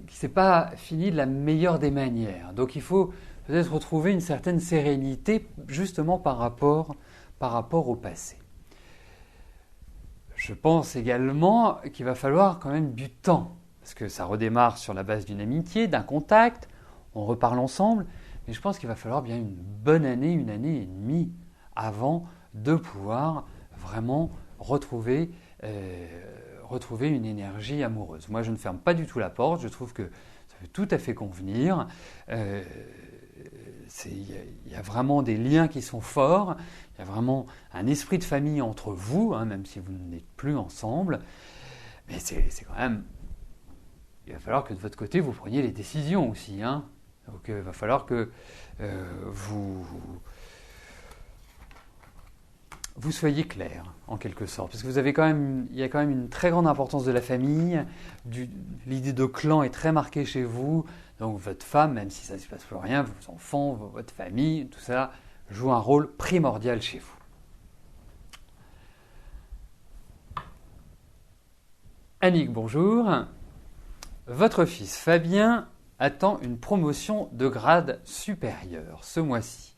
qui ne s'est pas fini de la meilleure des manières. Donc il faut peut-être retrouver une certaine sérénité justement par rapport au passé. Je pense également qu'il va falloir quand même du temps, parce que ça redémarre sur la base d'une amitié, d'un contact, on reparle ensemble, mais je pense qu'il va falloir bien une bonne année, une année et demie avant de pouvoir vraiment retrouver une énergie amoureuse. Moi, je ne ferme pas du tout la porte, je trouve que ça peut tout à fait convenir. Il y a vraiment des liens qui sont forts, il y a vraiment un esprit de famille entre vous, hein, même si vous n'êtes plus ensemble, mais c'est quand même... Il va falloir que de votre côté, vous preniez les décisions aussi. Hein. Donc, il va falloir que vous soyez clair, en quelque sorte. Parce que il y a quand même une très grande importance de la famille. L'idée de clan est très marquée chez vous. Donc votre femme, même si ça ne se passe plus rien, vos enfants, votre famille, tout ça joue un rôle primordial chez vous. Annick, bonjour. Votre fils Fabien attend une promotion de grade supérieur ce mois-ci.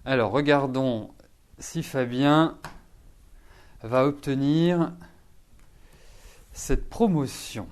Alors, regardons si Fabien va obtenir cette promotion.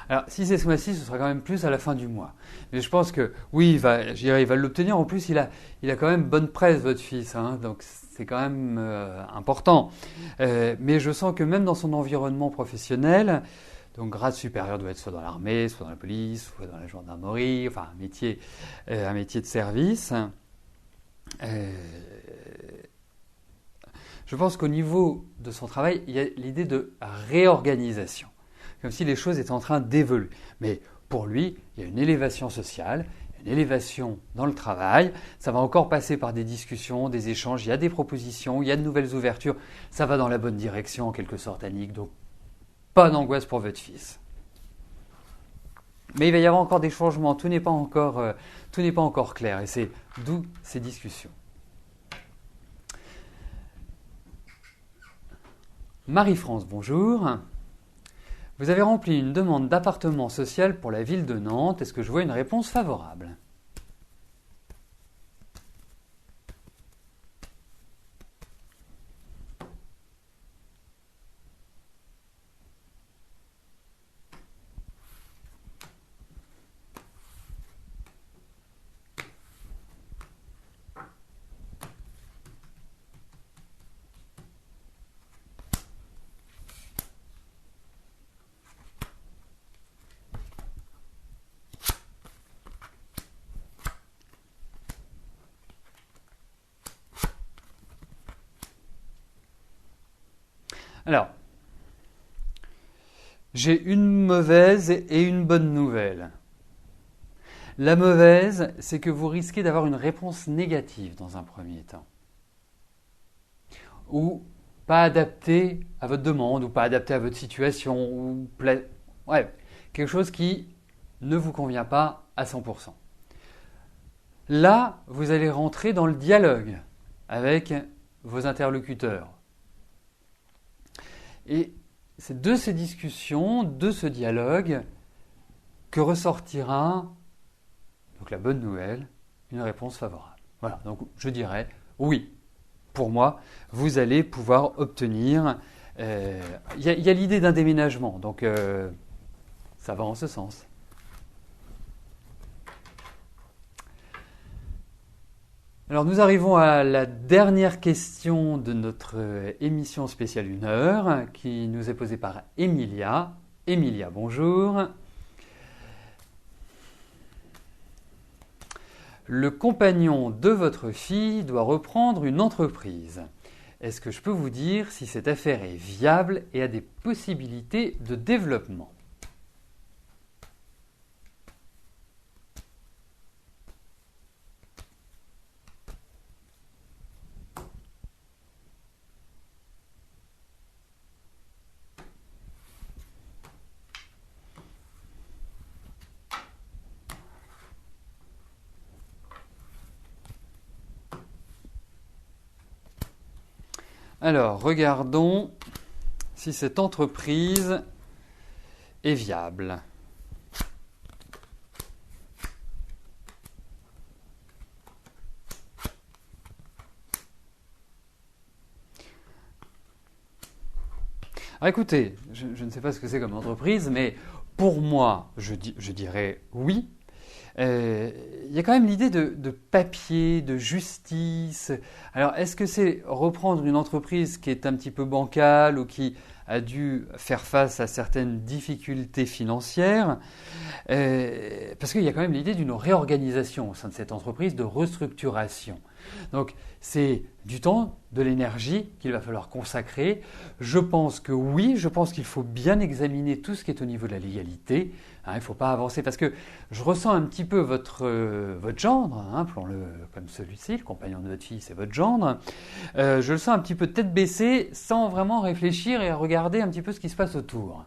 Alors, si c'est ce mois-ci, ce sera quand même plus à la fin du mois. Mais je pense que, oui, il va l'obtenir. En plus, il a quand même bonne presse, votre fils. Hein, donc, c'est quand même important. Mais je sens que même dans son environnement professionnel, donc grade supérieur doit être soit dans l'armée, soit dans la police, soit dans la gendarmerie, enfin un métier de service. Je pense qu'au niveau de son travail, il y a l'idée de réorganisation. Comme si les choses étaient en train d'évoluer. Mais pour lui, il y a une élévation sociale, une élévation dans le travail. Ça va encore passer par des discussions, des échanges. Il y a des propositions, il y a de nouvelles ouvertures. Ça va dans la bonne direction, en quelque sorte, Annick. Donc, pas d'angoisse pour votre fils. Mais il va y avoir encore des changements. Tout n'est pas encore clair. Et c'est d'où ces discussions. Marie-France, bonjour. Vous avez rempli une demande d'appartement social pour la ville de Nantes. Est-ce que je vois une réponse favorable ? Alors, J'ai une mauvaise et une bonne nouvelle. La mauvaise, c'est que vous risquez d'avoir une réponse négative dans un premier temps. Ou pas adaptée à votre demande, ou pas adaptée à votre situation, ou ouais, quelque chose qui ne vous convient pas à 100%. Là, vous allez rentrer dans le dialogue avec vos interlocuteurs. Et c'est de ces discussions, de ce dialogue, que ressortira, donc la bonne nouvelle, une réponse favorable. Voilà, donc je dirais oui. Pour moi, vous allez pouvoir obtenir... Il y a l'idée d'un déménagement, donc ça va en ce sens. Alors nous arrivons à la dernière question de notre émission spéciale 1 heure qui nous est posée par Emilia. Emilia, bonjour. Le compagnon de votre fille doit reprendre une entreprise. Est-ce que je peux vous dire si cette affaire est viable et a des possibilités de développement ? Alors, regardons si cette entreprise est viable. Alors écoutez, je ne sais pas ce que c'est comme entreprise, mais pour moi, je dirais oui. Il y a quand même l'idée de papier, de justice. Alors, est-ce que c'est reprendre une entreprise qui est un petit peu bancale ou qui a dû faire face à certaines difficultés financières? Parce qu'il y a quand même l'idée d'une réorganisation au sein de cette entreprise, de restructuration. Donc, c'est du temps, de l'énergie qu'il va falloir consacrer. Je pense que oui, je pense qu'il faut bien examiner tout ce qui est au niveau de la légalité. Il ne faut pas avancer parce que je ressens un petit peu votre gendre, appelons-le comme celui-ci, le compagnon de votre fille, c'est votre gendre. Je le sens un petit peu tête baissée sans vraiment réfléchir et regarder un petit peu ce qui se passe autour.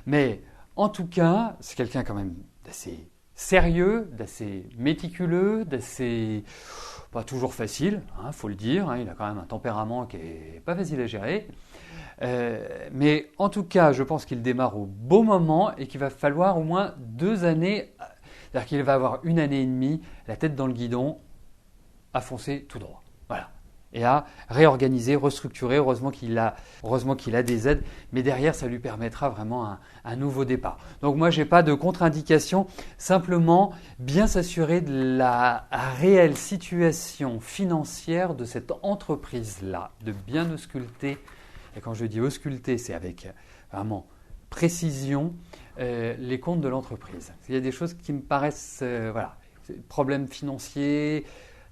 Mais en tout cas, c'est quelqu'un quand même d'assez sérieux, d'assez méticuleux, d'assez pas toujours facile, faut le dire. Il a quand même un tempérament qui est pas facile à gérer. Mais en tout cas, je pense qu'il démarre au bon moment et qu'il va falloir au moins 2 années, c'est-à-dire qu'il va avoir 1 année et demie, la tête dans le guidon, à foncer tout droit. Voilà. Et à réorganiser, restructurer. Heureusement qu'il a des aides, mais derrière, ça lui permettra vraiment un nouveau départ. Donc moi, je n'ai pas de contre-indication, simplement bien s'assurer de la réelle situation financière de cette entreprise-là, de bien ausculter. Et quand je dis ausculter, c'est avec vraiment précision les comptes de l'entreprise. Il y a des choses qui me paraissent, problèmes financiers,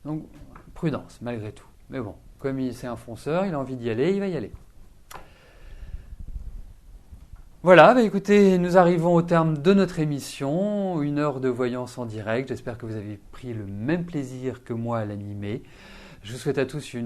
donc prudence malgré tout. Mais bon, comme c'est un fonceur, il a envie d'y aller, il va y aller. Voilà, écoutez, nous arrivons au terme de notre émission, 1 heure de voyance en direct. J'espère que vous avez pris le même plaisir que moi à l'animer. Je vous souhaite à tous une